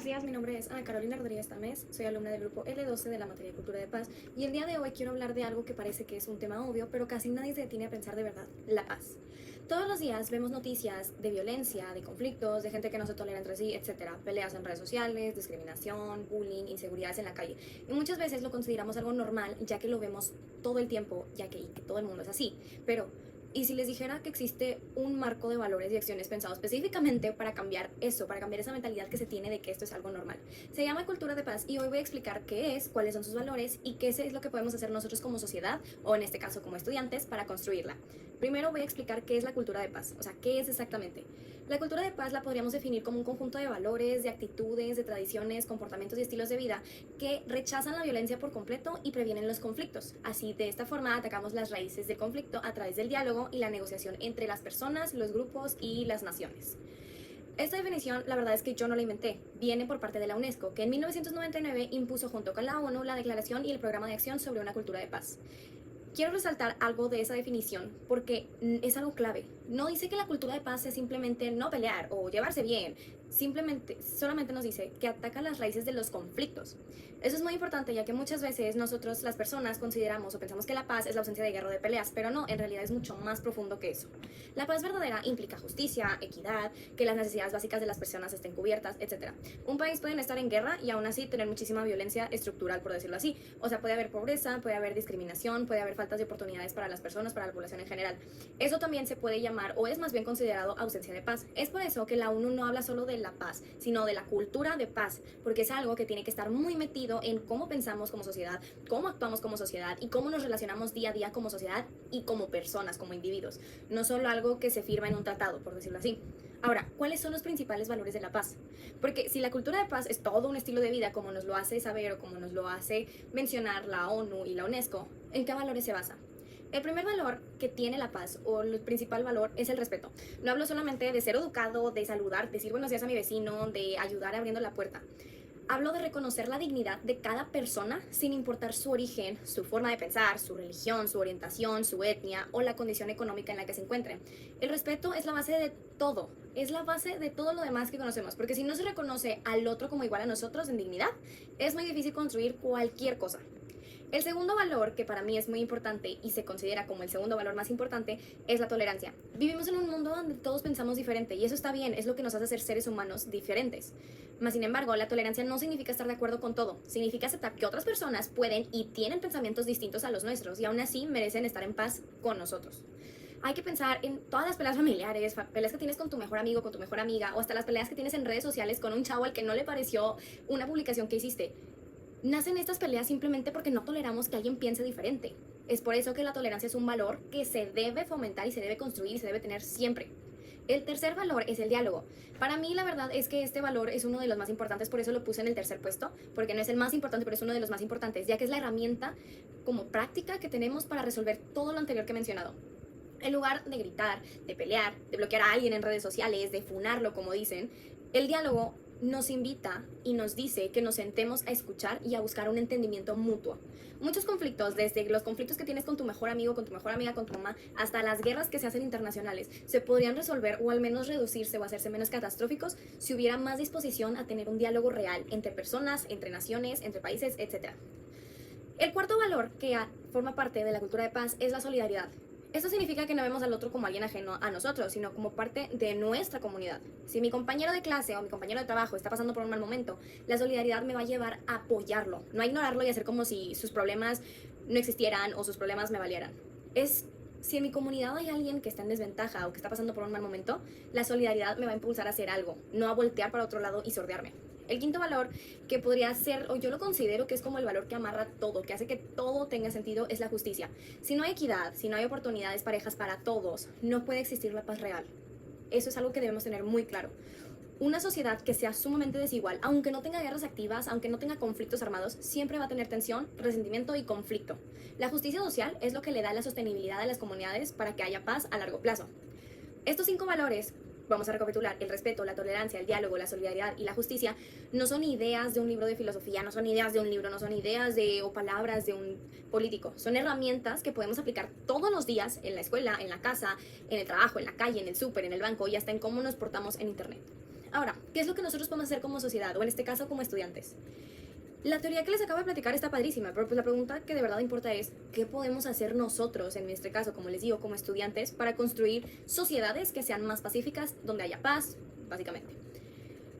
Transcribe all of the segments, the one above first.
días, mi nombre es Ana Carolina Rodríguez Tamés, soy alumna del grupo L12 de la materia de Cultura de Paz y el día de hoy quiero hablar de algo que parece que es un tema obvio, pero casi nadie se detiene a pensar de verdad, la paz. Todos los días vemos noticias de violencia, de conflictos, de gente que no se tolera entre sí, etcétera, peleas en redes sociales, discriminación, bullying, inseguridades en la calle. Y muchas veces lo consideramos algo normal, ya que lo vemos todo el tiempo, ya que todo el mundo es así. Pero ¿y si les dijera que existe un marco de valores y acciones pensado específicamente para cambiar eso, para cambiar esa mentalidad que se tiene de que esto es algo normal? Se llama Cultura de Paz y hoy voy a explicar qué es, cuáles son sus valores y qué es lo que podemos hacer nosotros como sociedad, o en este caso como estudiantes, para construirla. Primero voy a explicar qué es la cultura de paz, o sea, qué es exactamente. La cultura de paz la podríamos definir como un conjunto de valores, de actitudes, de tradiciones, comportamientos y estilos de vida que rechazan la violencia por completo y previenen los conflictos. Así, de esta forma, atacamos las raíces del conflicto a través del diálogo y la negociación entre las personas, los grupos y las naciones. Esta definición, la verdad es que yo no la inventé, viene por parte de la UNESCO, que en 1999 impuso junto con la ONU la Declaración y el Programa de Acción sobre una Cultura de Paz. Quiero resaltar algo de esa definición porque es algo clave. No dice que la cultura de paz es simplemente no pelear o llevarse bien. Solamente nos dice que ataca las raíces de los conflictos. Eso es muy importante, ya que muchas veces nosotros, las personas, consideramos o pensamos que la paz es la ausencia de guerra o de peleas, pero no, en realidad es mucho más profundo que eso. La paz verdadera implica justicia, equidad, que las necesidades básicas de las personas estén cubiertas, etc. Un país puede estar en guerra y aún así tener muchísima violencia estructural, por decirlo así. O sea, puede haber pobreza, puede haber discriminación, puede haber faltas de oportunidades para las personas, para la población en general. Eso también se puede llamar, o es más bien considerado, ausencia de paz. Es por eso que la ONU no habla solo de la paz, sino de la cultura de paz, porque es algo que tiene que estar muy metido en cómo pensamos como sociedad, cómo actuamos como sociedad y cómo nos relacionamos día a día como sociedad y como personas, como individuos. No solo algo que se firma en un tratado, por decirlo así. Ahora, ¿cuáles son los principales valores de la paz? Porque si la cultura de paz es todo un estilo de vida, como nos lo hace saber o como nos lo hace mencionar la ONU y la UNESCO, ¿en qué valores se basa? El primer valor que tiene la paz, o el principal valor, es el respeto. No hablo solamente de ser educado, de saludar, decir buenos días a mi vecino, de ayudar abriendo la puerta. Hablo de reconocer la dignidad de cada persona sin importar su origen, su forma de pensar, su religión, su orientación, su etnia o la condición económica en la que se encuentre. El respeto es la base de todo, es la base de todo lo demás que conocemos, porque si no se reconoce al otro como igual a nosotros en dignidad, es muy difícil construir cualquier cosa. El segundo valor, que para mí es muy importante y se considera como el segundo valor más importante, es la tolerancia. Vivimos en un mundo donde todos pensamos diferente y eso está bien, es lo que nos hace ser seres humanos diferentes. Mas, sin embargo, la tolerancia no significa estar de acuerdo con todo, significa aceptar que otras personas pueden y tienen pensamientos distintos a los nuestros y aún así merecen estar en paz con nosotros. Hay que pensar en todas las peleas familiares, peleas que tienes con tu mejor amigo, con tu mejor amiga, o hasta las peleas que tienes en redes sociales con un chavo al que no le pareció una publicación que hiciste. Nacen estas peleas simplemente porque no toleramos que alguien piense diferente. Es por eso que la tolerancia es un valor que se debe fomentar y se debe construir y se debe tener siempre. El tercer valor es el diálogo. Para mí la verdad es que este valor es uno de los más importantes, por eso lo puse en el tercer puesto, porque no es el más importante, pero es uno de los más importantes, ya que es la herramienta como práctica que tenemos para resolver todo lo anterior que he mencionado. En lugar de gritar, de pelear, de bloquear a alguien en redes sociales, de funarlo como dicen, el diálogo nos invita y nos dice que nos sentemos a escuchar y a buscar un entendimiento mutuo. Muchos conflictos, desde los conflictos que tienes con tu mejor amigo, con tu mejor amiga, con tu mamá, hasta las guerras que se hacen internacionales, se podrían resolver o al menos reducirse o hacerse menos catastróficos si hubiera más disposición a tener un diálogo real entre personas, entre naciones, entre países, etc. El cuarto valor que forma parte de la cultura de paz es la solidaridad. Esto significa que no vemos al otro como alguien ajeno a nosotros, sino como parte de nuestra comunidad. Si mi compañero de clase o mi compañero de trabajo está pasando por un mal momento, la solidaridad me va a llevar a apoyarlo, no a ignorarlo y hacer como si sus problemas no existieran o sus problemas me valieran. Si en mi comunidad hay alguien que está en desventaja o que está pasando por un mal momento, la solidaridad me va a impulsar a hacer algo, no a voltear para otro lado y sordearme. El quinto valor que podría ser, o yo lo considero que es como el valor que amarra todo, que hace que todo tenga sentido, es la justicia. Si no hay equidad, si no hay oportunidades parejas para todos, no puede existir la paz real. Eso es algo que debemos tener muy claro. Una sociedad que sea sumamente desigual, aunque no tenga guerras activas, aunque no tenga conflictos armados, siempre va a tener tensión, resentimiento y conflicto. La justicia social es lo que le da la sostenibilidad a las comunidades para que haya paz a largo plazo. Estos 5 valores, vamos a recapitular: el respeto, la tolerancia, el diálogo, la solidaridad y la justicia, no son ideas de un libro de filosofía, no son ideas de un libro, no son ideas o palabras de un político. Son herramientas que podemos aplicar todos los días en la escuela, en la casa, en el trabajo, en la calle, en el súper, en el banco y hasta en cómo nos portamos en internet. Ahora, ¿qué es lo que nosotros podemos hacer como sociedad, o en este caso como estudiantes? La teoría que les acabo de platicar está padrísima, pero pues la pregunta que de verdad importa es, ¿qué podemos hacer nosotros, en este caso, como les digo, como estudiantes, para construir sociedades que sean más pacíficas, donde haya paz, básicamente?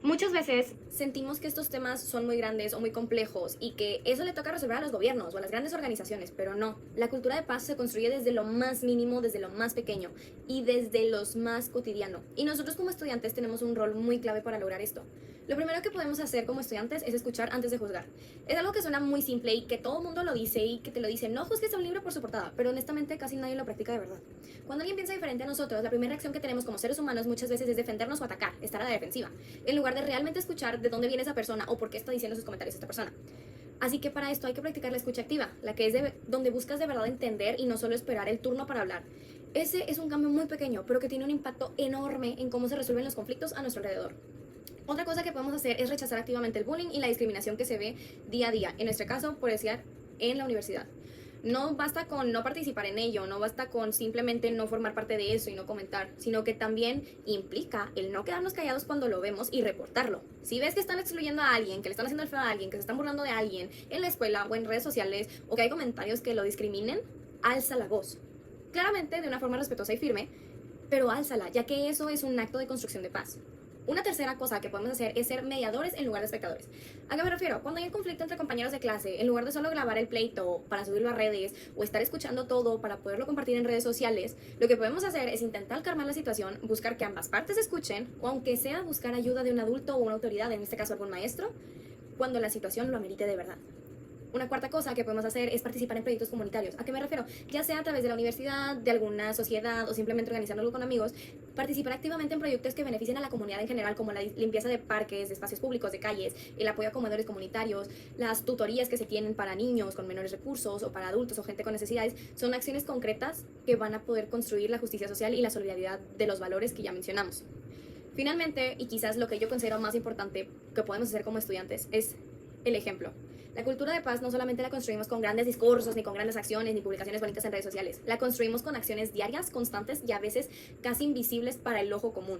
Muchas veces sentimos que estos temas son muy grandes o muy complejos y que eso le toca resolver a los gobiernos o a las grandes organizaciones, pero no. La cultura de paz se construye desde lo más mínimo, desde lo más pequeño y desde lo más cotidiano. Y nosotros como estudiantes tenemos un rol muy clave para lograr esto. Lo primero que podemos hacer como estudiantes es escuchar antes de juzgar. Es algo que suena muy simple y que todo el mundo lo dice y que te lo dice, no juzgues a un libro por su portada, pero honestamente casi nadie lo practica de verdad. Cuando alguien piensa diferente a nosotros, la primera reacción que tenemos como seres humanos muchas veces es defendernos o atacar, estar a la defensiva, en lugar de realmente escuchar de dónde viene esa persona o por qué está diciendo sus comentarios esta persona. Así que para esto hay que practicar la escucha activa, la que es donde buscas de verdad entender y no solo esperar el turno para hablar. Ese es un cambio muy pequeño, pero que tiene un impacto enorme en cómo se resuelven los conflictos a nuestro alrededor. Otra cosa que podemos hacer es rechazar activamente el bullying y la discriminación que se ve día a día, en nuestro caso, por decir, en la universidad. No basta con no participar en ello, no basta con simplemente no formar parte de eso y no comentar, sino que también implica el no quedarnos callados cuando lo vemos y reportarlo. Si ves que están excluyendo a alguien, que le están haciendo el feo a alguien, que se están burlando de alguien en la escuela o en redes sociales, o que hay comentarios que lo discriminen, alza la voz. Claramente de una forma respetuosa y firme, pero álzala, ya que eso es un acto de construcción de paz. Una tercera cosa que podemos hacer es ser mediadores en lugar de espectadores. ¿A qué me refiero? Cuando hay un conflicto entre compañeros de clase, en lugar de solo grabar el pleito para subirlo a redes o estar escuchando todo para poderlo compartir en redes sociales, lo que podemos hacer es intentar calmar la situación, buscar que ambas partes escuchen, o aunque sea buscar ayuda de un adulto o una autoridad, en este caso algún maestro, cuando la situación lo amerite de verdad. Una cuarta cosa que podemos hacer es participar en proyectos comunitarios. ¿A qué me refiero? Ya sea a través de la universidad, de alguna sociedad o simplemente organizándolo con amigos, participar activamente en proyectos que beneficien a la comunidad en general, como la limpieza de parques, de espacios públicos, de calles, el apoyo a comedores comunitarios, las tutorías que se tienen para niños con menores recursos o para adultos o gente con necesidades, son acciones concretas que van a poder construir la justicia social y la solidaridad de los valores que ya mencionamos. Finalmente, y quizás lo que yo considero más importante que podemos hacer como estudiantes, es el ejemplo. La cultura de paz no solamente la construimos con grandes discursos, ni con grandes acciones, ni publicaciones bonitas en redes sociales. La construimos con acciones diarias, constantes y a veces casi invisibles para el ojo común.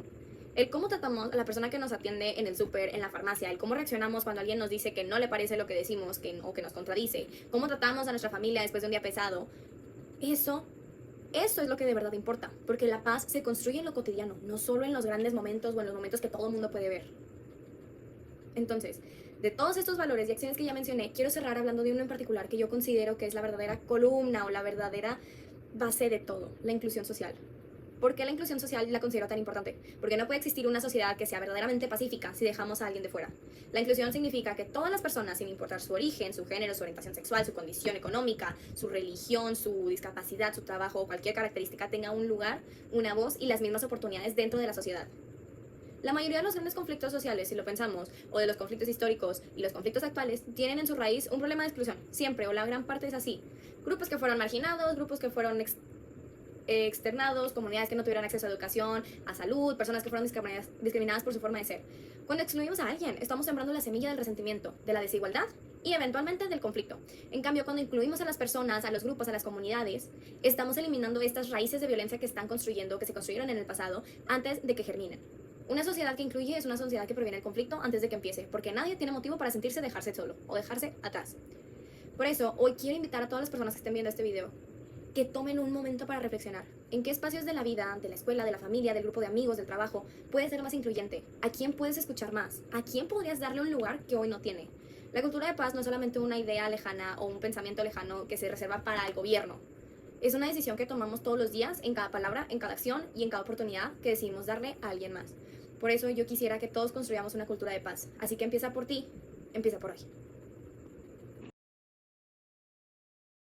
El cómo tratamos a la persona que nos atiende en el súper, en la farmacia, el cómo reaccionamos cuando alguien nos dice que no le parece lo que decimos o que nos contradice, cómo tratamos a nuestra familia después de un día pesado, eso es lo que de verdad importa, porque la paz se construye en lo cotidiano, no solo en los grandes momentos o en los momentos que todo el mundo puede ver. Entonces, de todos estos valores y acciones que ya mencioné, quiero cerrar hablando de uno en particular que yo considero que es la verdadera columna o la verdadera base de todo, la inclusión social. ¿Por qué la inclusión social la considero tan importante? Porque no puede existir una sociedad que sea verdaderamente pacífica si dejamos a alguien de fuera. La inclusión significa que todas las personas, sin importar su origen, su género, su orientación sexual, su condición económica, su religión, su discapacidad, su trabajo o cualquier característica, tenga un lugar, una voz y las mismas oportunidades dentro de la sociedad. La mayoría de los grandes conflictos sociales, si lo pensamos, o de los conflictos históricos y los conflictos actuales, tienen en su raíz un problema de exclusión, siempre, o la gran parte es así. Grupos que fueron marginados, grupos que fueron externados, comunidades que no tuvieron acceso a educación, a salud, personas que fueron discriminadas por su forma de ser. Cuando excluimos a alguien, estamos sembrando la semilla del resentimiento, de la desigualdad y eventualmente del conflicto. En cambio, cuando incluimos a las personas, a los grupos, a las comunidades, estamos eliminando estas raíces de violencia que están construyendo, que se construyeron en el pasado, antes de que germinen. Una sociedad que incluye es una sociedad que previene el conflicto antes de que empiece, porque nadie tiene motivo para sentirse dejarse solo o dejarse atrás. Por eso, hoy quiero invitar a todas las personas que estén viendo este video que tomen un momento para reflexionar. ¿En qué espacios de la vida, de la escuela, de la familia, del grupo de amigos, del trabajo, puedes ser más incluyente? ¿A quién puedes escuchar más? ¿A quién podrías darle un lugar que hoy no tiene? La cultura de paz no es solamente una idea lejana o un pensamiento lejano que se reserva para el gobierno. Es una decisión que tomamos todos los días, en cada palabra, en cada acción y en cada oportunidad que decidimos darle a alguien más. Por eso yo quisiera que todos construyamos una cultura de paz. Así que empieza por ti, empieza por hoy.